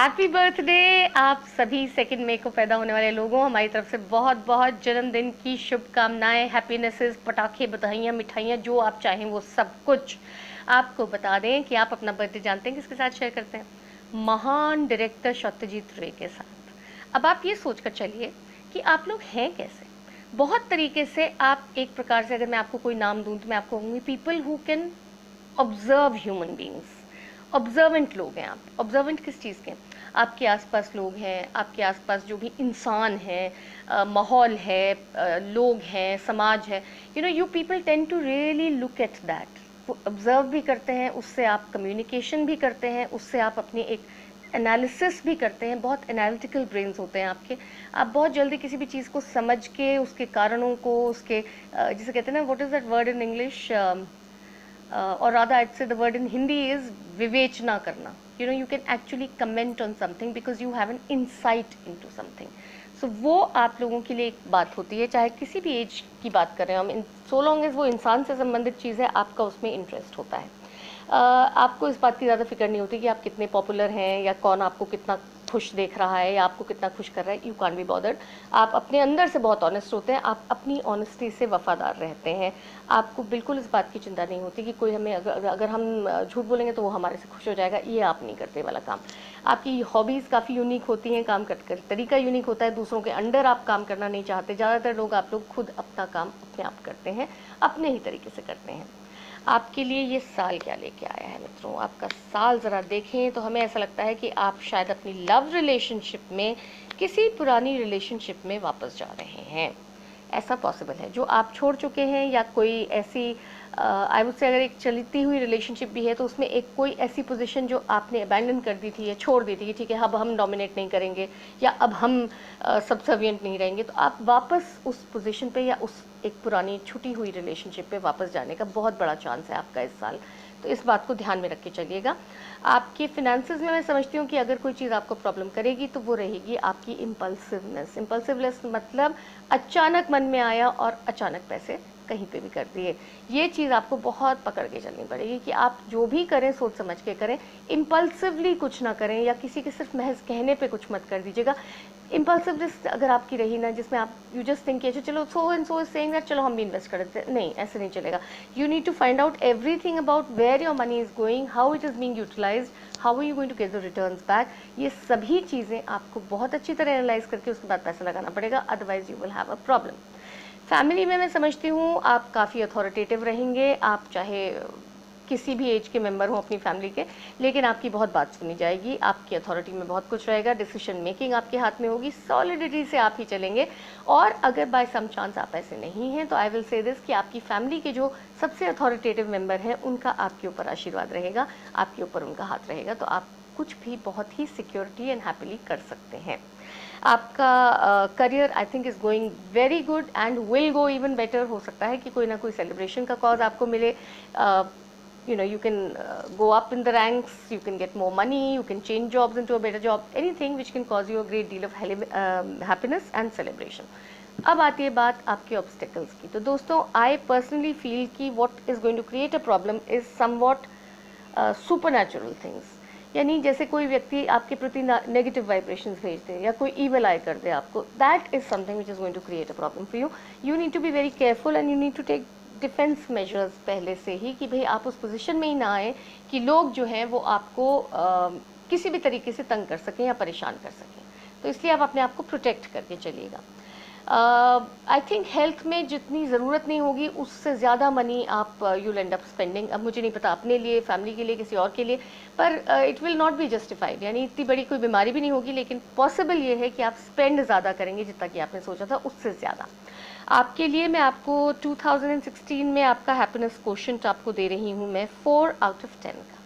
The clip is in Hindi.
हैप्पी बर्थडे आप सभी सेकंड मई को पैदा होने वाले लोगों, हमारी तरफ से बहुत बहुत जन्मदिन की शुभकामनाएं, हैप्पीनेसेस, पटाखे, बधाइयाँ, मिठाइयाँ, जो आप चाहें वो सब कुछ आपको बता दें कि आप अपना बर्थडे जानते हैं किसके साथ शेयर करते हैं? महान डायरेक्टर सत्यजीत रे के साथ। अब आप ये सोचकर चलिए कि आप लोग हैं कैसे। बहुत तरीके से आप, एक प्रकार से अगर मैं आपको कोई नाम दूं तो मैं आपको कहूँगी people who can observe human beings. Observant लोग हैं आप। ऑब्जर्वेंट किस चीज़ के? आपके आसपास लोग हैं, आपके आसपास जो भी इंसान हैं, माहौल है, लोग हैं, समाज है, you people tend to really look at that. वो ऑब्जर्व भी करते हैं, उससे आप कम्युनिकेशन भी करते हैं, उससे आप अपनी एक एनालिसिस भी करते हैं। बहुत एनालिटिकल ब्रेन्स होते हैं आपके। आप बहुत जल्दी किसी भी चीज़ को समझ के उसके कारणों को, उसके जिसे कहते हैं ना, what is that word in English, or rather I'd say the word in Hindi is विवेचना करना. You can actually comment on something because you have an insight into something. So वो आप लोगों के लिए एक बात होती है, चाहे किसी भी एज की बात करें हम, so long as वो इंसान से संबंधित चीज़ है, आपका उसमें इंटरेस्ट होता है। आपको इस बात की ज़्यादा फिक्र नहीं होती कि आप कितने पॉपुलर हैं या कौन आपको कितना खुश देख रहा है या आपको कितना खुश कर रहा है। You can't be bothered. आप अपने अंदर से बहुत ऑनेस्ट होते हैं, आप अपनी ऑनेस्टी से वफादार रहते हैं। आपको बिल्कुल इस बात की चिंता नहीं होती कि कोई हमें अगर हम झूठ बोलेंगे तो वो हमारे से खुश हो जाएगा। ये आप नहीं करते वाला काम। आपकी हॉबीज़ काफ़ी यूनिक होती हैं, काम कर तरीका यूनिक होता है, दूसरों के अंडर आप काम करना नहीं चाहते। ज़्यादातर लोग, आप लोग खुद अपना काम अपने आप करते हैं, अपने ही तरीके से करते हैं। आपके लिए ये साल क्या लेके आया है मित्रों? आपका साल ज़रा देखें तो हमें ऐसा लगता है कि आप शायद अपनी लव रिलेशनशिप में, किसी पुरानी रिलेशनशिप में वापस जा रहे हैं। ऐसा पॉसिबल है, जो आप छोड़ चुके हैं, या कोई ऐसी आई वुड से अगर एक चलती हुई रिलेशनशिप भी है तो उसमें एक कोई ऐसी पोजीशन जो आपने अबैंडन कर दी थी या छोड़ दी थी कि ठीक है अब हम डोमिनेट नहीं करेंगे या अब हम सबसर्विएंट नहीं रहेंगे, तो आप वापस उस पोजीशन पे या उस एक पुरानी छूटी हुई रिलेशनशिप पे वापस जाने का बहुत बड़ा चांस है आपका इस साल। तो इस बात को ध्यान में रख के चलिएगा। आपके फिनेंसेस में मैं समझती हूँ कि अगर कोई चीज़ आपको प्रॉब्लम करेगी तो वो रहेगी आपकी इम्पल्सिवनेस। इम्पल्सिवनेस मतलब अचानक मन में आया और अचानक पैसे कहीं पे भी कर दिए। ये चीज़ आपको बहुत पकड़ के चलनी पड़ेगी कि आप जो भी करें सोच समझ के करें, इम्पल्सिवली कुछ ना करें या किसी के सिर्फ महज कहने पे कुछ मत कर दीजिएगा। इम्पल्सिवनेस अगर आपकी रही ना, जिसमें आप यू जस्ट थिंक चलो so and so is saying that चलो हम भी इन्वेस्ट कर देते हैं, नहीं, ऐसे नहीं चलेगा। You need to find out everything about where your money is going, how it is being utilized, how are you going to get the returns back. ये सभी चीज़ें आपको बहुत अच्छी तरह एनालाइज करके उसके बाद पैसा लगाना पड़ेगा, otherwise you will have a problem. Family में मैं समझती हूँ आप काफ़ी अथॉरिटेटिव रहेंगे। आप चाहे किसी भी एज के मेंबर हों अपनी फैमिली के, लेकिन आपकी बहुत बात सुनी जाएगी, आपकी अथॉरिटी में बहुत कुछ रहेगा, डिसीजन मेकिंग आपके हाथ में होगी, सॉलिडिटी से आप ही चलेंगे। और अगर बाय सम चांस आप ऐसे नहीं हैं तो आई विल से दिस कि आपकी फैमिली के जो सबसे अथॉरिटेटिव मेंबर हैं उनका आपके ऊपर आशीर्वाद रहेगा, आपके ऊपर उनका हाथ रहेगा, तो आप कुछ भी बहुत ही सिक्योरिटी एंड हैप्पीली कर सकते हैं। आपका career I think is going very good and will go even better. हो सकता है कि कोई ना कोई सेलिब्रेशन का कॉज आपको मिले। You can go up in the ranks, you can get more money, you can change jobs into a better job, anything which can cause you a great deal of happiness and celebration. अब आती है बात आपके ऑब्स्टेकल्स की। तो दोस्तों, आई पर्सनली फील कि what is going to create a problem is somewhat supernatural things. यानी जैसे कोई व्यक्ति आपके प्रति नेगेटिव वाइब्रेशंस भेज दे या कोई ईवल आई कर दे आपको, that is something which is going to create a problem for you. You need to be very careful and you need to take defence measures पहले से ही, कि भाई आप उस पोजीशन में ही ना आए कि लोग जो हैं वो आपको किसी भी तरीके से तंग कर सकें या परेशान कर सकें। तो इसलिए आप अपने आप को प्रोटेक्ट करके चलिएगा। आई थिंक हेल्थ में जितनी ज़रूरत नहीं होगी उससे ज़्यादा मनी आप you will and up spending. अब मुझे नहीं पता अपने लिए, फैमिली के लिए, किसी और के लिए, पर it will not be justified. यानी इतनी बड़ी कोई बीमारी भी नहीं होगी, लेकिन पॉसिबल ये है कि आप स्पेंड ज़्यादा करेंगे जितना कि आपने सोचा था उससे ज़्यादा। आपके लिए मैं आपको 2016 में आपका हैप्पीनेस कोशेंट आपको दे रही हूँ मैं 4 आउट ऑफ 10 का।